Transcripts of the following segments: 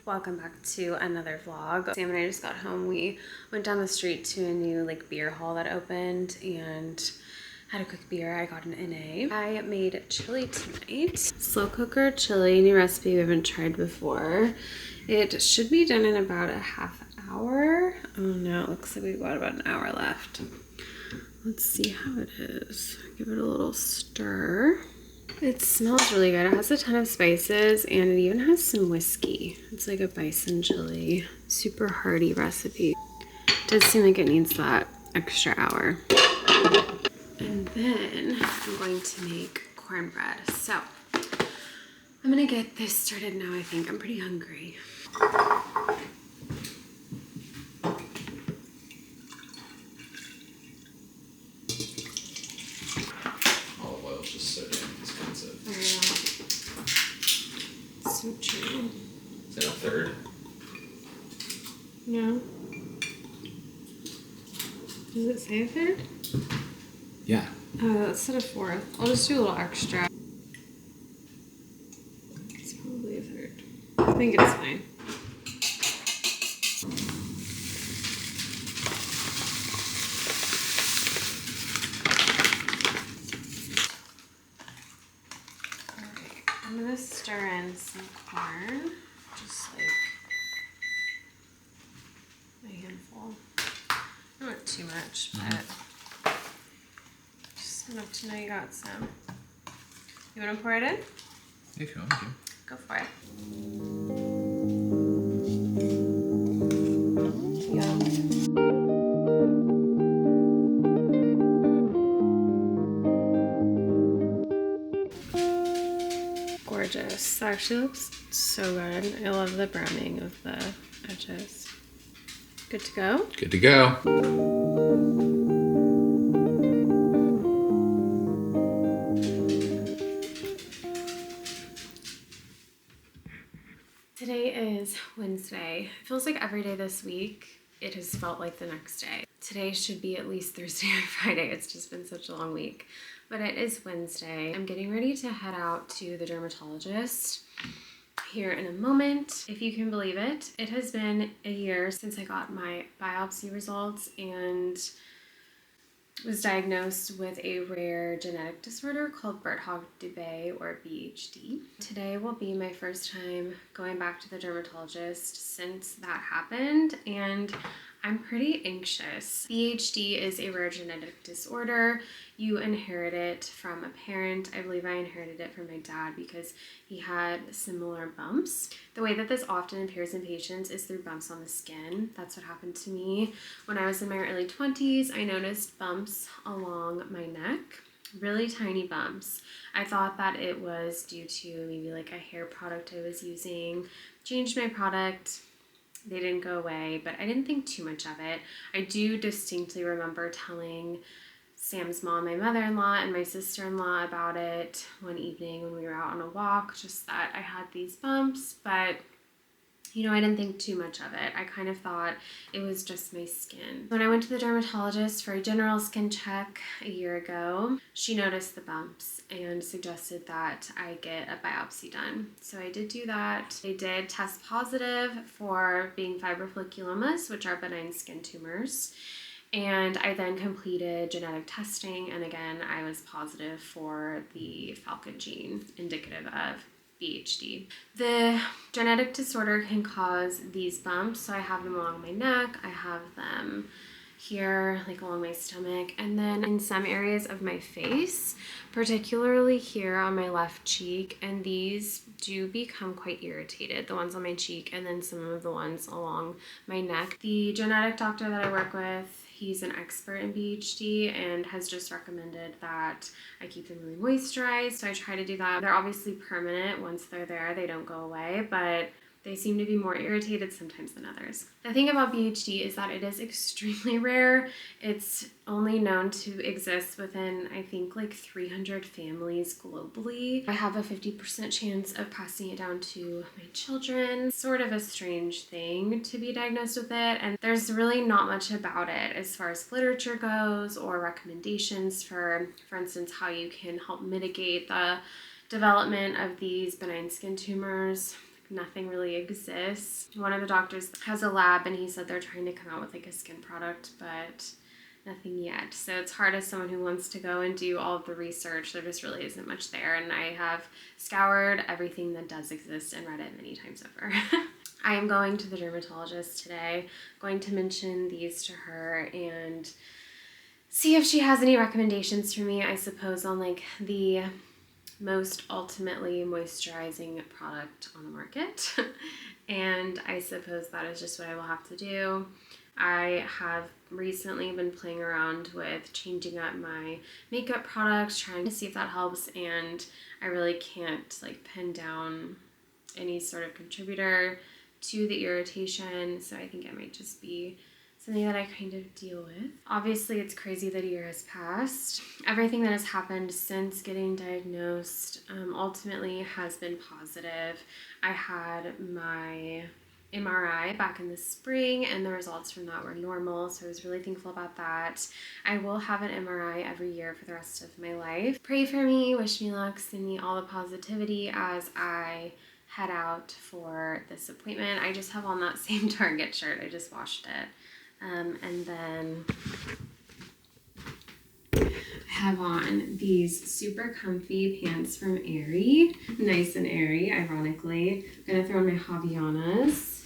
Welcome back to another vlog. Sam and I just got home. We went down the street to a new beer hall that opened and had a quick beer. I got an NA. I made chili tonight. Slow cooker chili, new recipe we haven't tried before. It should be done in about a half hour. Oh no, it looks like we've got about an hour left. Let's see how it is. Give it a little stir. It smells really good. It has a ton of spices and it even has some whiskey. It's like a bison chili, super hearty recipe. It does seem like it needs that extra hour. And then I'm going to make cornbread. So I'm gonna get this started now. I think I'm pretty hungry. Olive oil is just so damn expensive. Yeah. So true. Is that a third? No. Does it say a third? Yeah. It said a fourth. I'll just do a little extra. It's probably a third. I think it's fine. Alright, I'm gonna stir in some corn. Just a handful. Not too much, but just enough to know you got some. You want to pour it in? If you want to. Go for it. Yum. Gorgeous. That actually looks so good. I love the browning of the edges. Good to go? Good to go. Today is Wednesday. It feels like every day this week, it has felt like the next day. Today should be at least Thursday or Friday. It's just been such a long week. But it is Wednesday. I'm getting ready to head out to the dermatologist here in a moment. If you can believe it, it has been a year since I got my biopsy results and was diagnosed with a rare genetic disorder called Birt-Hogg-Dubé or PhD. Today will be my first time going back to the dermatologist since that happened, and I'm pretty anxious. PhD is a rare genetic disorder. You inherit it from a parent. I believe I inherited it from my dad because he had similar bumps. The way that this often appears in patients is through bumps on the skin. That's what happened to me. When I was in my early 20s, I noticed bumps along my neck, really tiny bumps. I thought that it was due to maybe a hair product I was using. Changed my product. They didn't go away, but I didn't think too much of it. I do distinctly remember telling Sam's mom, my mother-in-law, and my sister-in-law about it one evening when we were out on a walk, just that I had these bumps, but I didn't think too much of it. I kind of thought it was just my skin. When I went to the dermatologist for a general skin check a year ago, she noticed the bumps and suggested that I get a biopsy done. So I did do that. They did test positive for being fibrofolliculomas, which are benign skin tumors. And I then completed genetic testing, and again, I was positive for the falcon gene, indicative of PhD. The genetic disorder can cause these bumps, so I have them along my neck, I have them here, along my stomach, and then in some areas of my face, particularly here on my left cheek, and these do become quite irritated, the ones on my cheek and then some of the ones along my neck. The genetic doctor that I work with, he's an expert in PhD and has just recommended that I keep them really moisturized, so I try to do that. They're obviously permanent. Once they're there, they don't go away, but they seem to be more irritated sometimes than others. The thing about PhD is that it is extremely rare. It's only known to exist within, I think, 300 families globally. I have a 50% chance of passing it down to my children. Sort of a strange thing to be diagnosed with it, and there's really not much about it as far as literature goes or recommendations for instance, how you can help mitigate the development of these benign skin tumors. nothing really exists. One of the doctors has a lab and he said they're trying to come out with like a skin product, but nothing yet. So it's hard as someone who wants to go and do all of the research. There just really isn't much there. And I have scoured everything that does exist and read it many times over. I am going to the dermatologist today, going to mention these to her and see if she has any recommendations for me, I suppose, on like the most ultimately moisturizing product on the market. And I suppose that is just what I will have to do. I have recently been playing around with changing up my makeup products, trying to see if that helps, and I really can't like pin down any sort of contributor to the irritation, so I think it might just be something that I kind of deal with. Obviously, it's crazy that a year has passed. Everything that has happened since getting diagnosed ultimately has been positive. I had my MRI back in the spring and the results from that were normal, so I was really thankful about that. I will have an MRI every year for the rest of my life. Pray for me, wish me luck, send me all the positivity as I head out for this appointment. I just have on that same Target shirt. I just washed it. And then I have on these super comfy pants from Aerie. Nice and airy, ironically. I'm gonna throw on my Havaianas.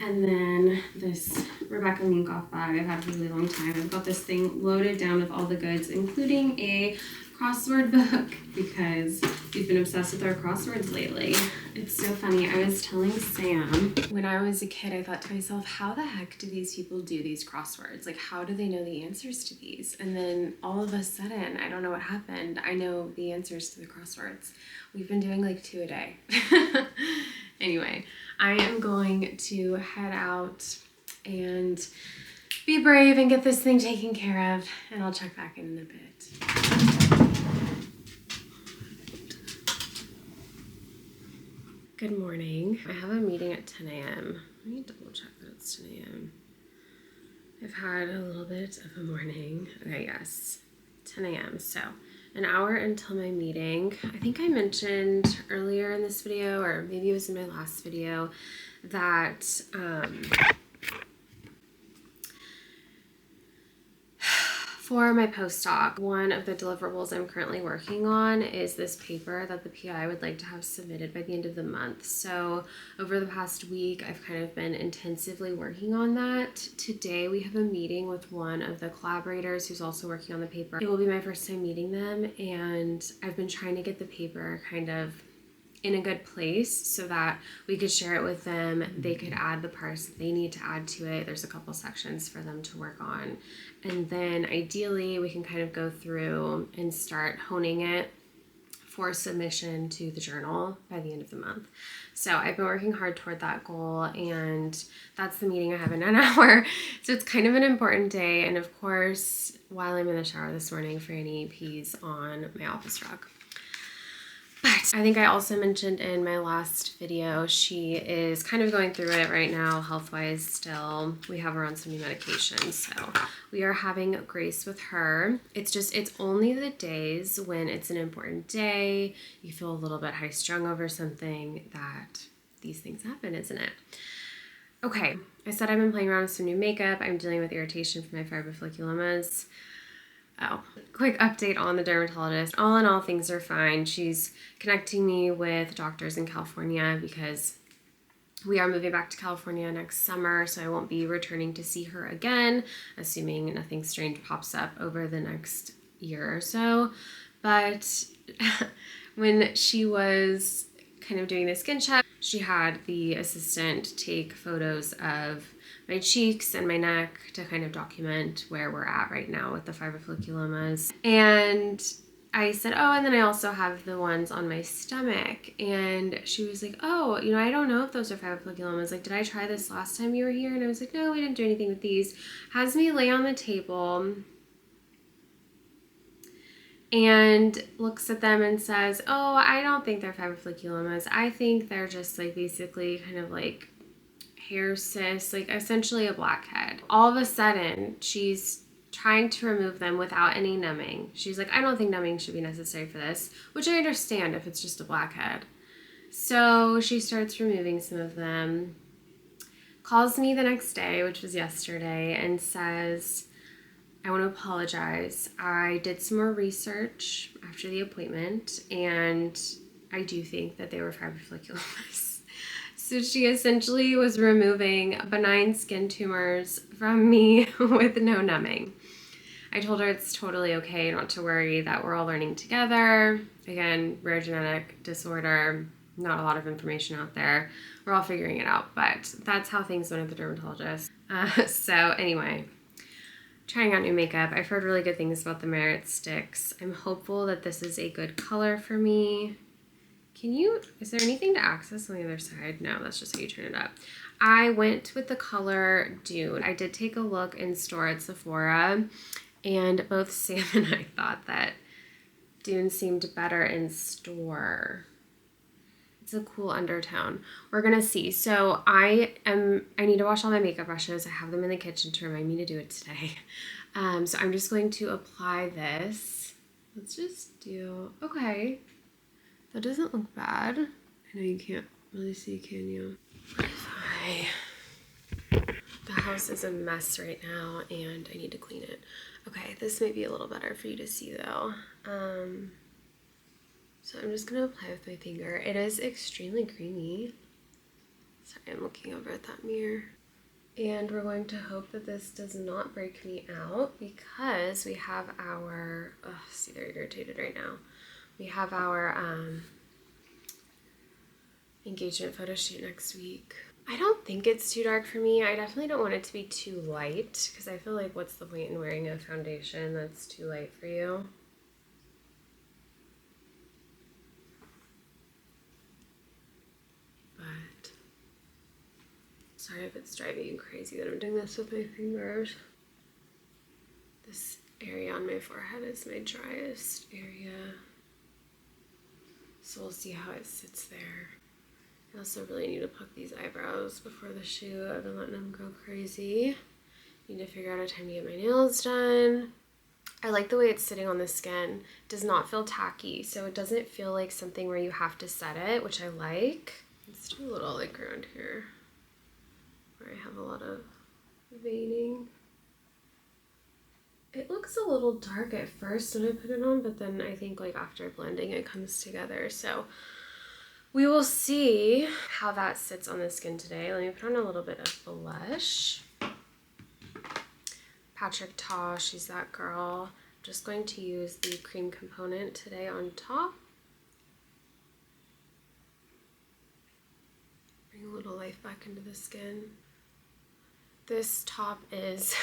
And then this Rebecca Minkoff bag I've had for a really long time. I've got this thing loaded down with all the goods, including a crossword book because we've been obsessed with our crosswords lately. It's so funny. I was telling Sam, when I was a kid, I thought to myself, how the heck do these people do these crosswords? Like, how do they know the answers to these? And then all of a sudden, I don't know what happened, I know the answers to the crosswords. We've been doing like 2 a day. Anyway, I am going to head out and be brave and get this thing taken care of, and I'll check back in a bit. Good morning. I have a meeting at 10 a.m. Let me double check that it's 10 a.m. I've had a little bit of a morning. Okay, yes, 10 a.m. So an hour until my meeting. I think I mentioned earlier in this video, or maybe it was in my last video, that for my postdoc, one of the deliverables I'm currently working on is this paper that the PI would like to have submitted by the end of the month. So over the past week, I've kind of been intensively working on that. Today, we have a meeting with one of the collaborators who's also working on the paper. It will be my first time meeting them, and I've been trying to get the paper kind of in a good place so that we could share it with them. They could add the parts that they need to add to it. There's a couple sections for them to work on. And then ideally we can kind of go through and start honing it for submission to the journal by the end of the month. So I've been working hard toward that goal, and that's the meeting I have in an hour. So it's kind of an important day. And of course, while I'm in the shower this morning, Franny pees on my office rug. But I think I also mentioned in my last video, she is kind of going through it right now, health-wise still. We have her on some new medications, so we are having grace with her. It's only the days when it's an important day, you feel a little bit high-strung over something, that these things happen, isn't it? Okay, I said I've been playing around with some new makeup. I'm dealing with irritation from my fibrofolliculomas. Oh, quick update on the dermatologist. All in all, things are fine. She's connecting me with doctors in California because we are moving back to California next summer, so I won't be returning to see her again, assuming nothing strange pops up over the next year or so. But when she was kind of doing the skin check, she had the assistant take photos of my cheeks and my neck to kind of document where we're at right now with the fibrofolliculomas. And I said, oh, and then I also have the ones on my stomach. And she was like, oh, I don't know if those are fibrofolliculomas. Like, did I try this last time you were here? And I was like, no, we didn't do anything with these. Has me lay on the table and looks at them and says, oh, I don't think they're fibrofolliculomas. I think they're just like basically kind of like hair cysts, like essentially a blackhead. All of a sudden, she's trying to remove them without any numbing. She's like, I don't think numbing should be necessary for this, which I understand if it's just a blackhead. So she starts removing some of them, calls me the next day, which was yesterday, and says, I want to apologize. I did some more research after the appointment, and I do think that they were fibrofolliculomas. So she essentially was removing benign skin tumors from me with no numbing. I told her it's totally okay, not to worry, that we're all learning together. Again, rare genetic disorder, not a lot of information out there. We're all figuring it out, but that's how things went at the dermatologist. So anyway, trying out new makeup. I've heard really good things about the Merit sticks. I'm hopeful that this is a good color for me. Is there anything to access on the other side? No, that's just how you turn it up. I went with the color Dune. I did take a look in store at Sephora, and both Sam and I thought that Dune seemed better in store. It's a cool undertone. We're gonna see. So I need to wash all my makeup brushes. I have them in the kitchen to remind me to do it today. So I'm just going to apply this. Let's just do, okay. That doesn't look bad. I know you can't really see, can you? Hi. The house is a mess right now and I need to clean it. Okay, this may be a little better for you to see though. So I'm just gonna apply with my finger. It is extremely creamy. Sorry, I'm looking over at that mirror. And we're going to hope that this does not break me out because we have our, see, they're irritated right now. We have our engagement photo shoot next week. I don't think it's too dark for me. I definitely don't want it to be too light because I feel like what's the point in wearing a foundation that's too light for you? But sorry if it's driving you crazy that I'm doing this with my fingers. This area on my forehead is my driest area. So we'll see how it sits there. I also really need to pluck these eyebrows before the shoot. I've been letting them go crazy. Need to figure out a time to get my nails done. I like the way it's sitting on the skin. It does not feel tacky, so it doesn't feel like something where you have to set it, which I like. Let's do a little like around here where I have a lot of veining. It looks a little dark at first when I put it on, but then I think like after blending it comes together. So we will see how that sits on the skin today. Let me put on a little bit of blush. Patrick Ta, she's that girl. I'm just going to use the cream component today on top. Bring a little life back into the skin. This top is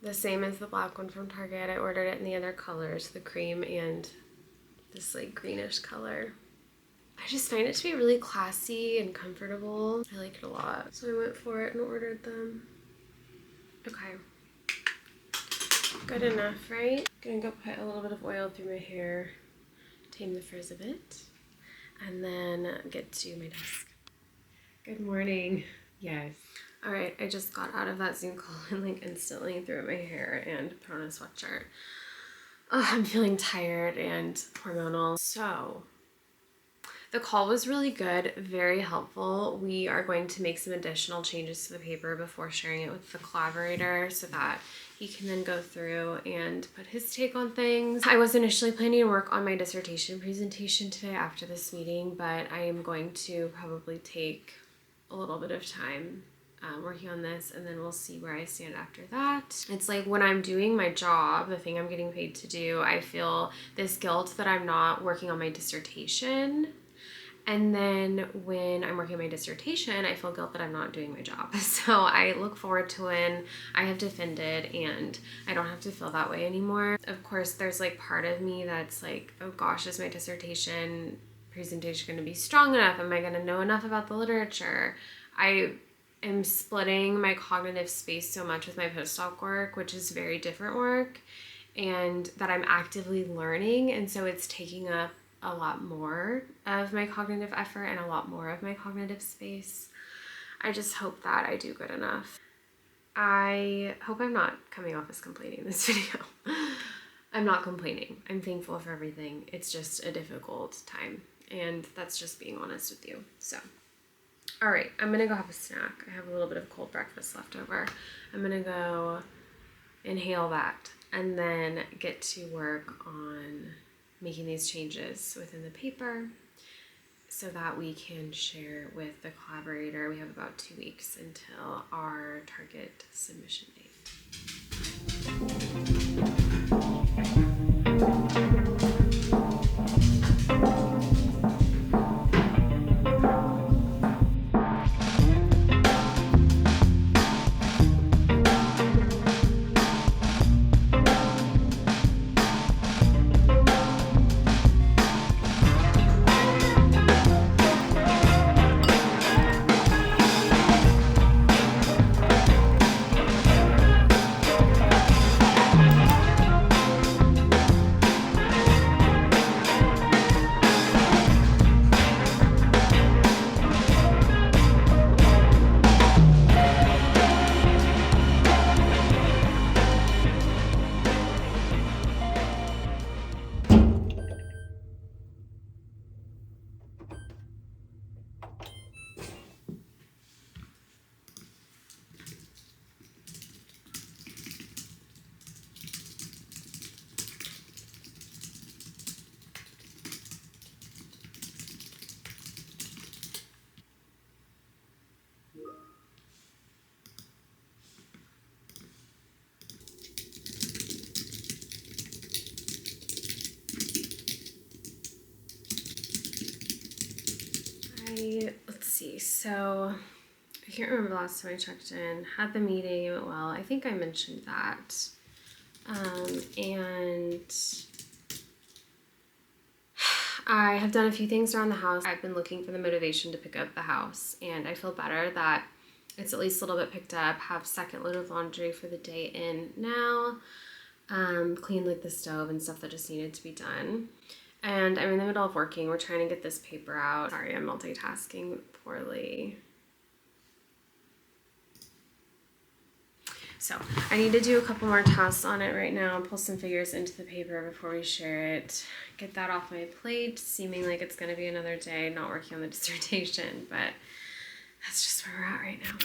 the same as the black one from Target. I ordered it in the other colors, the cream and this like greenish color. I just find it to be really classy and comfortable. I like it a lot. So I went for it and ordered them. Okay. Good enough, right? Gonna go put a little bit of oil through my hair, tame the frizz a bit, and then get to my desk. Good morning. Yes. All right, I just got out of that Zoom call and like instantly threw my hair and put on a sweatshirt. Oh, I'm feeling tired and hormonal. So the call was really good, very helpful. We are going to make some additional changes to the paper before sharing it with the collaborator so that he can then go through and put his take on things. I was initially planning to work on my dissertation presentation today after this meeting, but I am going to probably take a little bit of time working on this, and then we'll see where I stand after that. It's like when I'm doing my job, the thing I'm getting paid to do, I feel this guilt that I'm not working on my dissertation. And then when I'm working on my dissertation, I feel guilt that I'm not doing my job. So I look forward to when I have defended and I don't have to feel that way anymore. Of course, there's like part of me that's like, oh gosh, is my dissertation presentation going to be strong enough? Am I going to know enough about the literature? I am splitting my cognitive space so much with my postdoc work, which is very different work, and that I'm actively learning. And so it's taking up a lot more of my cognitive effort and a lot more of my cognitive space. I just hope that I do good enough. I hope I'm not coming off as complaining in this video. I'm not complaining. I'm thankful for everything. It's just a difficult time And that's just being honest with you. So, all right, I'm gonna go have a snack. I have a little bit of cold breakfast left over. I'm gonna go inhale that and then get to work on making these changes within the paper so that we can share with the collaborator. We have about 2 weeks until our target submission date. Let's see, so I can't remember the last time I checked in. Had the meeting, it went well. I think I mentioned that. And I have done a few things around the house. I've been looking for the motivation to pick up the house, and I feel better that it's at least a little bit picked up. Have second load of laundry for the day in now. Cleaned like the stove and stuff that just needed to be done. And I'm in the middle of working. We're trying to get this paper out. Sorry, I'm multitasking poorly. So I need to do a couple more tasks on it right now, pull some figures into the paper before we share it, get that off my plate, seeming like it's going to be another day not working on the dissertation, but that's just where we're at right now.